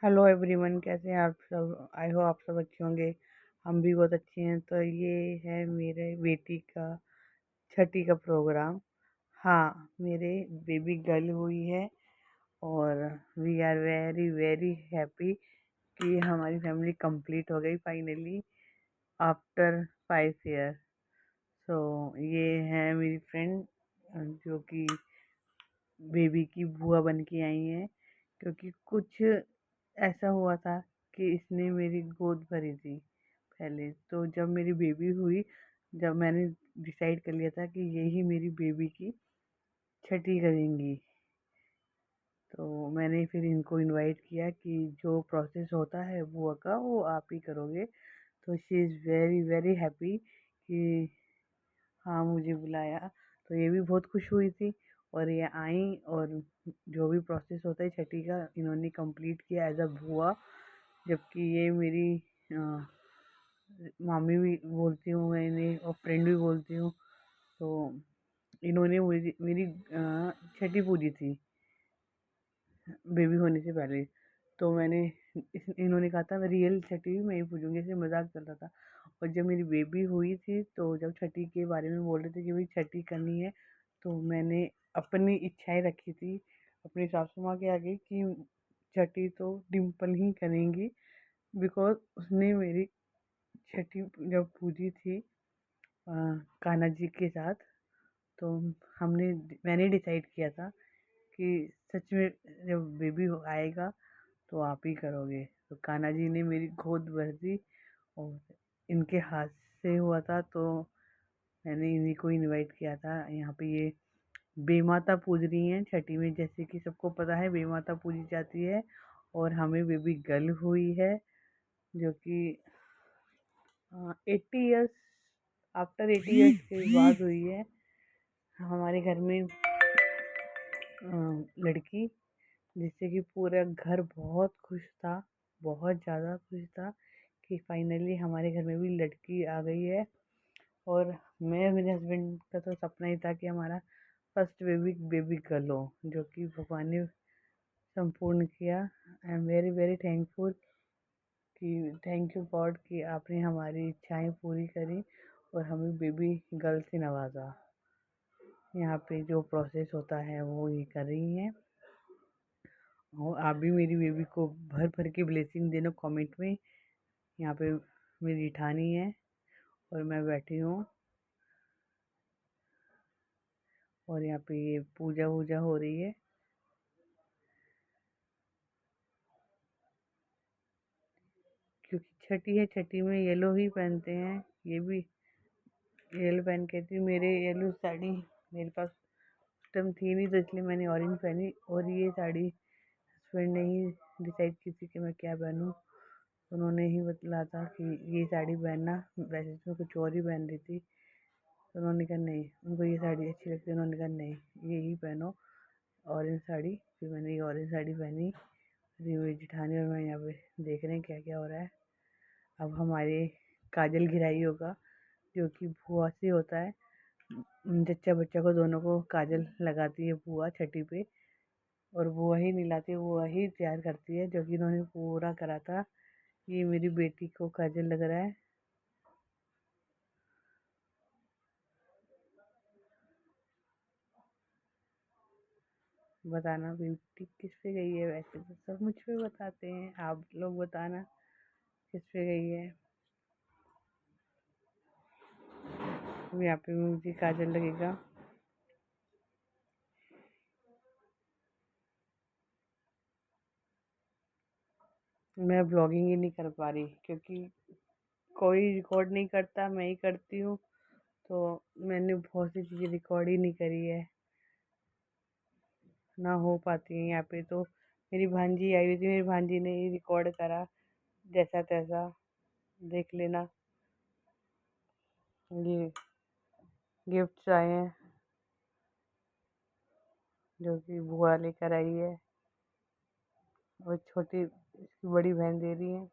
Hello everyone, कैसे हैं आप सब। आई हो आप सब अच्छे होंगे। हम भी बहुत अच्छे हैं। तो ये है मेरे बेटी का छठी का प्रोग्राम। हाँ, मेरे बेबी गर्ल हुई है और we are very very happy कि हमारी फैमिली कंप्लीट हो गई फाइनली आफ्टर 5 ईयर। सो ये है मेरी फ्रेंड जो कि बेबी की बुआ बन के आई हैं, क्योंकि कुछ ऐसा हुआ था कि इसने मेरी गोद भरी थी पहले। तो जब मेरी बेबी हुई, जब मैंने डिसाइड कर लिया था कि यही मेरी बेबी की छठी करेंगी, तो मैंने फिर इनको इनवाइट किया कि जो प्रोसेस होता है बुआ का वो आप ही करोगे। तो she is very very happy कि हाँ, मुझे बुलाया। तो ये भी बहुत खुश हुई थी और ये आई और जो भी प्रोसेस होता है छठी का इन्होंने कंप्लीट किया एज अ बुआ। जबकि ये मेरी मामी भी बोलती हूँ मैं इन्हें और फ्रेंड भी बोलती हूँ। तो इन्होंने मेरी मेरी छठी पूजी थी बेबी होने से पहले। तो इन्होंने कहा था मैं रियल छठी भी मैं ही पूजूंगी, ऐसे मजाक चल रहा था। और जब मेरी बेबी हुई थी तो जब छठी के बारे में बोल रहे थे कि भाई छठी करनी है, तो मैंने अपनी इच्छाएं रखी थी अपनी सासू माँ के आगे कि छठी तो डिम्पल ही करेंगी। बिकॉज उसने मेरी छठी जब पूजी थी कान्हा जी के साथ, तो हमने मैंने डिसाइड किया था कि सच में जब बेबी आएगा तो आप ही करोगे। तो कान्हा जी ने मेरी गोद भर दी और इनके हाथ से हुआ था। तो मैंने इन्हीं को इनवाइट किया था। यहाँ पे ये बेमाता पूज रही हैं छठी में, जैसे कि सबको पता है बेमाता पूजी जाती है। और हमें बेबी गर्ल हुई है जो कि 80 ईयर्स आफ्टर 80 ईयर्स के बाद हुई है हमारे घर में लड़की, जिससे कि पूरा घर बहुत खुश था, बहुत ज़्यादा खुश था कि फाइनली हमारे घर में भी लड़की आ गई है। और मैं मेरे हस्बैंड का तो सपना ही था कि हमारा फर्स्ट बेबी बेबी गर्ल हो, जो कि भगवान ने संपूर्ण किया। I am very very thankful कि थैंक यू गॉड कि आपने हमारी इच्छाएं पूरी करी और हमें बेबी गर्ल से नवाजा। यहाँ पे जो प्रोसेस होता है वो ये कर रही हैं। और आप भी मेरी बेबी को भर भर के ब्लेसिंग देना कमेंट में। यहाँ पे मेरी जेठानी है और मैं बैठी हूँ और यहाँ पे ये पूजा वूजा हो रही है। क्योंकि छठी है, छठी में येलो ही पहनते हैं। ये भी येलो पहन के थी। मेरे येलो साड़ी मेरे पास उस टाइम थी नहीं, तो इसलिए मैंने ऑरेंज पहनी। और ये साड़ी हस्बैंड ने ही डिसाइड की थी कि मैं क्या पहनूं। उन्होंने ही बतला था कि ये साड़ी पहनना, वैसे तो मैं कुछ और ही पहन रही थी। तो उन्होंने कहा नहीं, उनको ये साड़ी अच्छी लगती है। उन्होंने कहा नहीं, ये ही पहनो ऑरेंज साड़ी। फिर मैंने ये ऑरेंज साड़ी पहनी। फिर मेरी जेठानी और मैं यहाँ पे देख रहे हैं क्या क्या हो रहा है। अब हमारे काजल घिराई होगा, जो कि बुआ से होता है। जच्चा बच्चा को दोनों को काजल लगाती है बुआ छठी पे। और बुआ ही मिलाती है, बुआ ही तैयार करती है, जो कि इन्होंने पूरा करा था। ये मेरी बेटी को काजल लग रहा है। बताना ब्यूटी किस पे गई है। वैसे तो सब मुझ पे बताते हैं, आप लोग बताना किस पे गई है। अब यहाँ पे मुझे काजल लगेगा। मैं ब्लॉगिंग ही नहीं कर पा रही क्योंकि कोई रिकॉर्ड नहीं करता, मैं ही करती हूँ। तो मैंने बहुत सी चीज़ें रिकॉर्ड ही नहीं करी है, ना हो पाती है। यहाँ पे तो मेरी भांजी आई हुई थी, मेरी भांजी ने ही रिकॉर्ड करा जैसा तैसा। देख लेना। ये गिफ्ट्स आए हैं जो कि बुआ लेकर आई है और छोटी इसकी बड़ी बहन दे रही है।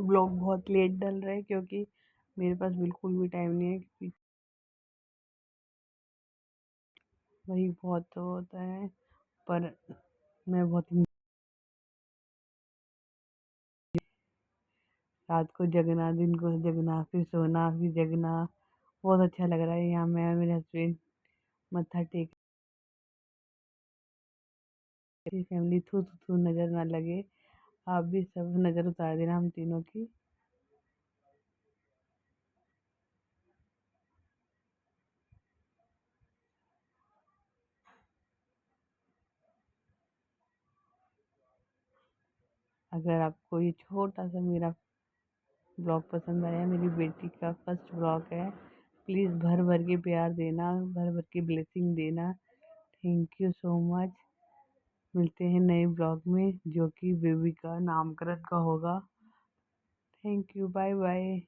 ब्लॉग बहुत लेट डल रहा है क्योंकि मेरे पास बिल्कुल भी टाइम नहीं है, क्योंकि वही बहुत तो होता है। पर मैं बहुत रात को जगना, दिन को जगना, फिर सोना, फिर जगना, बहुत अच्छा लग रहा है। यहाँ मैं और मेरे हस्बैंड मत्था टेक फैमिली थू थू थू नज़र ना लगे। आप भी सब नज़र उतार देना हम तीनों की। अगर आपको ये छोटा सा मेरा ब्लॉग पसंद आया, मेरी बेटी का फर्स्ट ब्लॉग है, प्लीज़ भर भर के प्यार देना, भर भर के ब्लेसिंग देना। Thank you so much. मिलते हैं नए ब्लॉग में जो कि बेबी का नामकरण का होगा। Thank you, bye bye.